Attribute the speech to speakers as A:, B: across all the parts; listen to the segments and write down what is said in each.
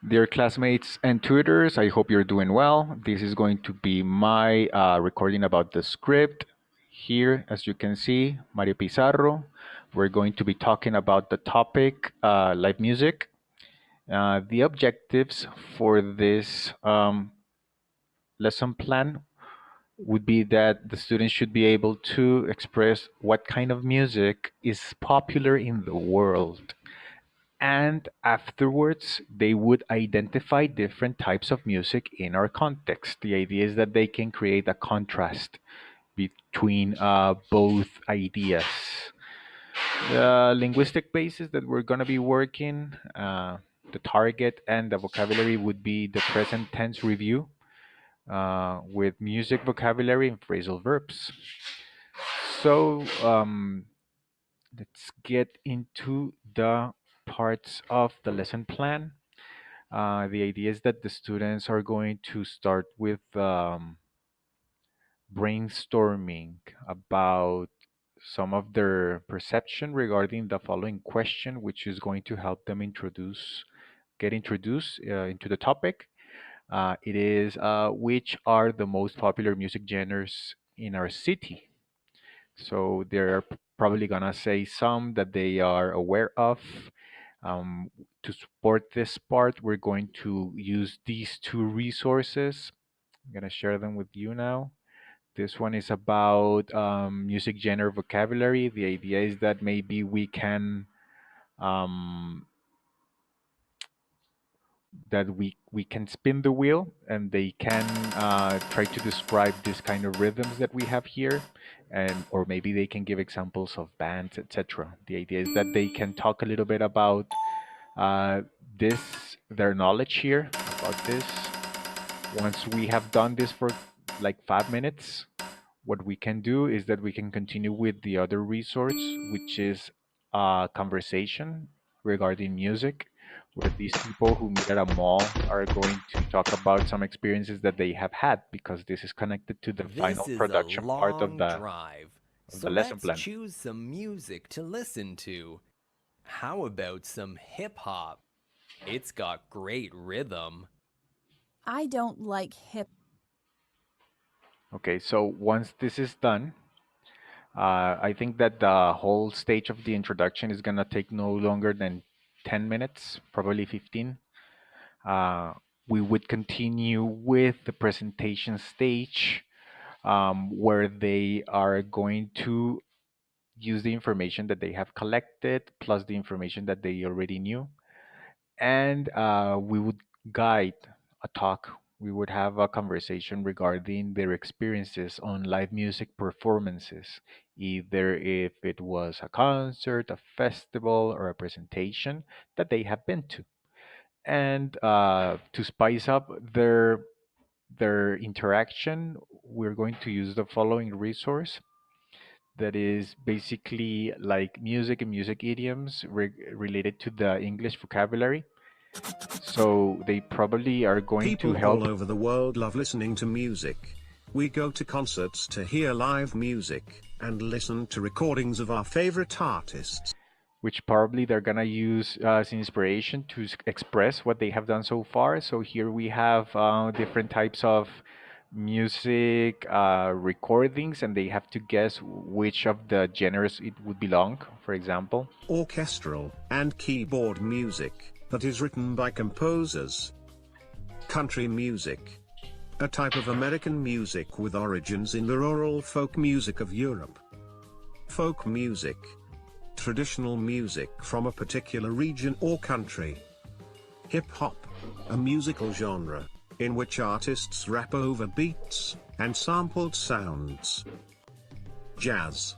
A: Dear classmates and tutors, I hope you're doing well. This is going to be my recording about the script. Here, as you can see, Mario Pizarro. We're going to be talking about the topic live music. The objectives for this lesson plan would be that the students should be able to express what kind of music is popular in the world. And afterwards, they would identify different types of music in our context. The idea is that they can create a contrast between both ideas. The linguistic basis that we're going to be working, the target and the vocabulary would be the present tense review with music vocabulary and phrasal verbs. So let's get into the parts of the lesson plan. The idea is that the students are going to start with brainstorming about some of their perception regarding the following question, which is going to help them get introduced into the topic. It is which are the most popular music genres in our city? So they're probably gonna say some that they are aware of. To support this part, we're going to use these two resources. I'm gonna share them with you now. This one is about music genre vocabulary. The idea is that maybe um, we can spin the wheel and they can try to describe this kind of rhythms that we have here, and or maybe they can give examples of bands, etc. The idea is that they can talk a little bit about uh, this their knowledge here about this. Once we have done this for like 5 minutes, what we can do is that we can continue with the other resource, which is a conversation regarding music, where these people who meet at a mall are going to talk about some experiences that they have had, because this is connected to the
B: This
A: final
B: is a
A: production part of
B: long drive,
A: the
B: so
A: lesson
B: let's
A: plan.
B: choose some music to listen to. How about some hip hop? It's got great rhythm.
C: I don't like hip.
A: Okay, so once this is done, I think that the whole stage of the introduction is gonna take no longer than 10 minutes, probably 15. Uh, we would continue with the presentation stage, where they are going to use the information that they have collected plus the information that they already knew. And we would guide a talk. We would have a conversation regarding their experiences on live music performances, either if it was a concert, a festival, or a presentation that they have been to. And to spice up their interaction, we're going to use the following resource that is basically like music and music idioms related to the English vocabulary. So they probably are going to
D: People all
A: help,
D: over the world love listening to music. We go to concerts to hear live music, and listen to recordings of our favorite artists.
A: which probably they're gonna use as inspiration to express what they have done so far. So here we have different types of music recordings, and they have to guess which of the genres it would belong, for example.
D: Orchestral and keyboard music that is written by composers. Country music, a type of American music with origins in the rural folk music of Europe. Folk music, traditional music from a particular region or country. Hip hop, a musical genre in which artists rap over beats and sampled sounds. Jazz,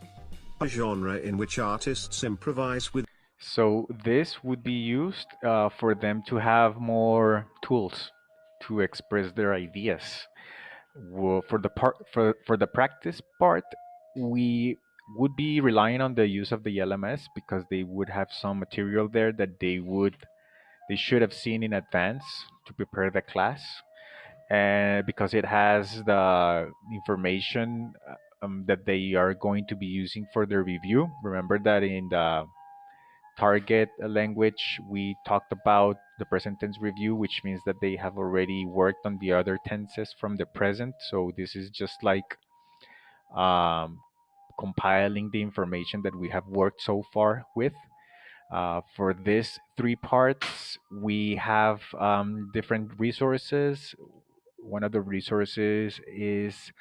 D: a genre in which artists improvise with.
A: So this would be used for them to have more tools to express their ideas. For the for the practice part, we would be relying on the use of the LMS, because they would have some material there that they should have seen in advance to prepare the class, and because it has the information that they are going to be using for their review. Remember that in the target language, we talked about the present tense review, which means that they have already worked on the other tenses from the present. So this is just like um, compiling the information that we have worked so far with. For these three parts, we have different resources. One of the resources is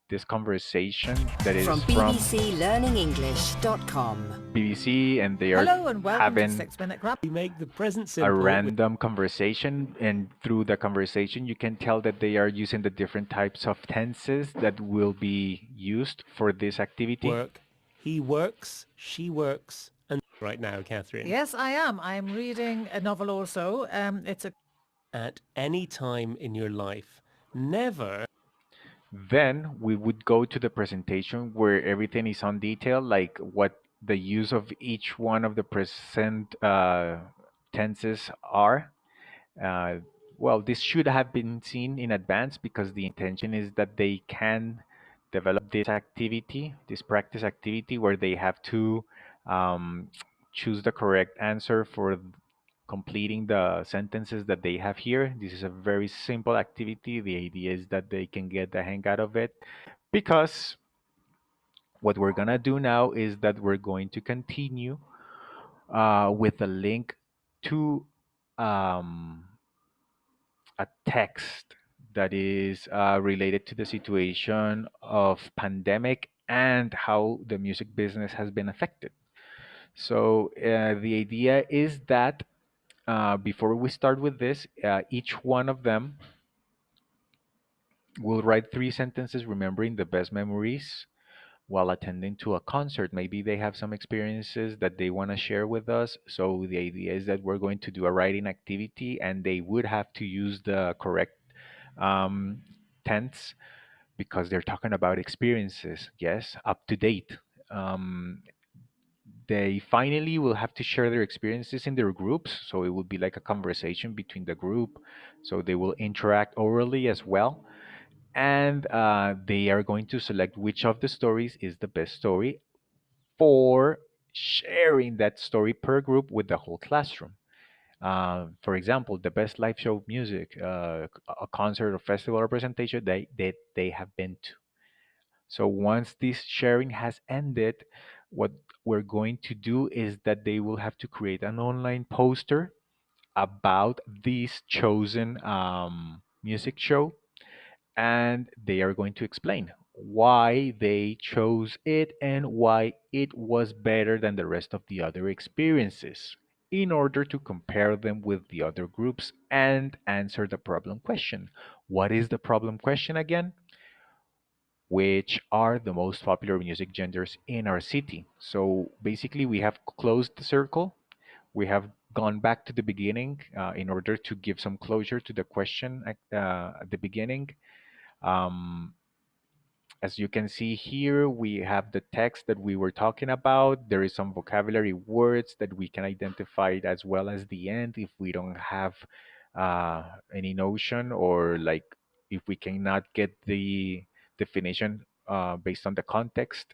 A: this conversation that
E: From
A: is from
E: bbclearningenglish.com.
A: BBC, and they are
F: Hello and welcome to
A: having
F: 6 Minute Grab.
G: We make the present
A: a
G: simple with
A: random conversation, and through the conversation, you can tell that they are using the different types of tenses that will be used for this activity.
G: work. He works, she works, and right now, Catherine.
F: Yes, I am. I'm reading a novel also. It's a
G: At any time in your life. Never.
A: Then we would go to the presentation where everything is on detail, like what the use of each one of the present tenses are. Uh, well, this should have been seen in advance because the intention is that they can develop this activity, this practice activity, where they have to um, choose the correct answer for completing the sentences that they have here. This is a very simple activity. The idea is that they can get the hang out of it because what we're gonna do now is that we're going to continue with a link to um, a text that is related to the situation of pandemic and how the music business has been affected. So the idea is that before we start with this, each one of them will write three sentences remembering the best memories while attending to a concert. Maybe they have some experiences that they want to share with us. So the idea is that we're going to do a writing activity and they would have to use the correct um, tense because they're talking about experiences, yes, up to date. Um, they finally will have to share their experiences in their groups. So it will be like a conversation between the group. So they will interact orally as well. And they are going to select which of the stories is the best story for sharing that story per group with the whole classroom. For example, the best live show music, a concert or festival or presentation they have been to. So once this sharing has ended, what we're going to do is that they will have to create an online poster about this chosen music show, and they are going to explain why they chose it and why it was better than the rest of the other experiences in order to compare them with the other groups and answer the problem question. What is the problem question again? Which are the most popular music genders in our city? So basically, we have closed the circle. We have gone back to the beginning in order to give some closure to the question at the beginning. Um, as you can see here, we have the text that we were talking about. There is some vocabulary words that we can identify as well as the end if we don't have any notion, or like if we cannot get the definition based on the context.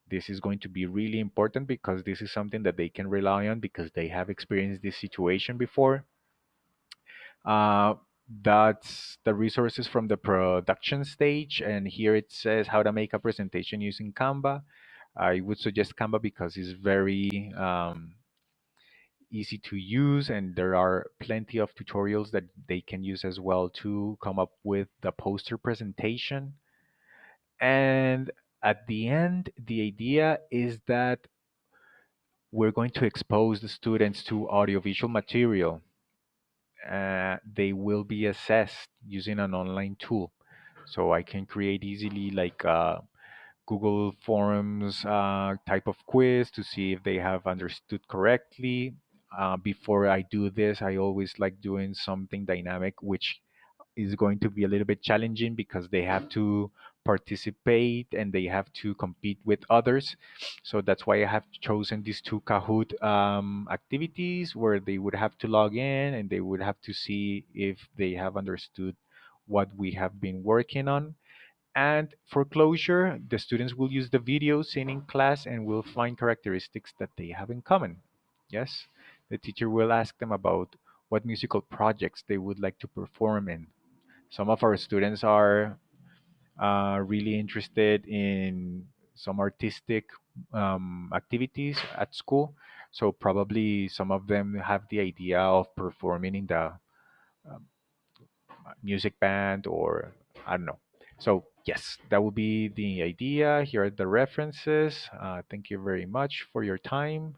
A: This is going to be really important because this is something that they can rely on because they have experienced this situation before. Uh, that's the resources from the production stage. And here it says how to make a presentation using Canva. I would suggest Canva because it's very easy to use, and there are plenty of tutorials that they can use as well to come up with the poster presentation. And at the end, the idea is that we're going to expose the students to audiovisual material. They will be assessed using an online tool. So I can create easily like Google Forms type of quiz to see if they have understood correctly. Before I do this, I always like doing something dynamic, which is going to be a little bit challenging because they have to participate and they have to compete with others. So that's why I have chosen these two Kahoot activities where they would have to log in and they would have to see if they have understood what we have been working on. And for closure, the students will use the videos seen in class and will find characteristics that they have in common. Yes, the teacher will ask them about what musical projects they would like to perform in. Some of our students are really interested in some artistic activities at school. So probably some of them have the idea of performing in the um, music band, or I don't know. So yes, that would be the idea. Here are the references. Thank you very much for your time.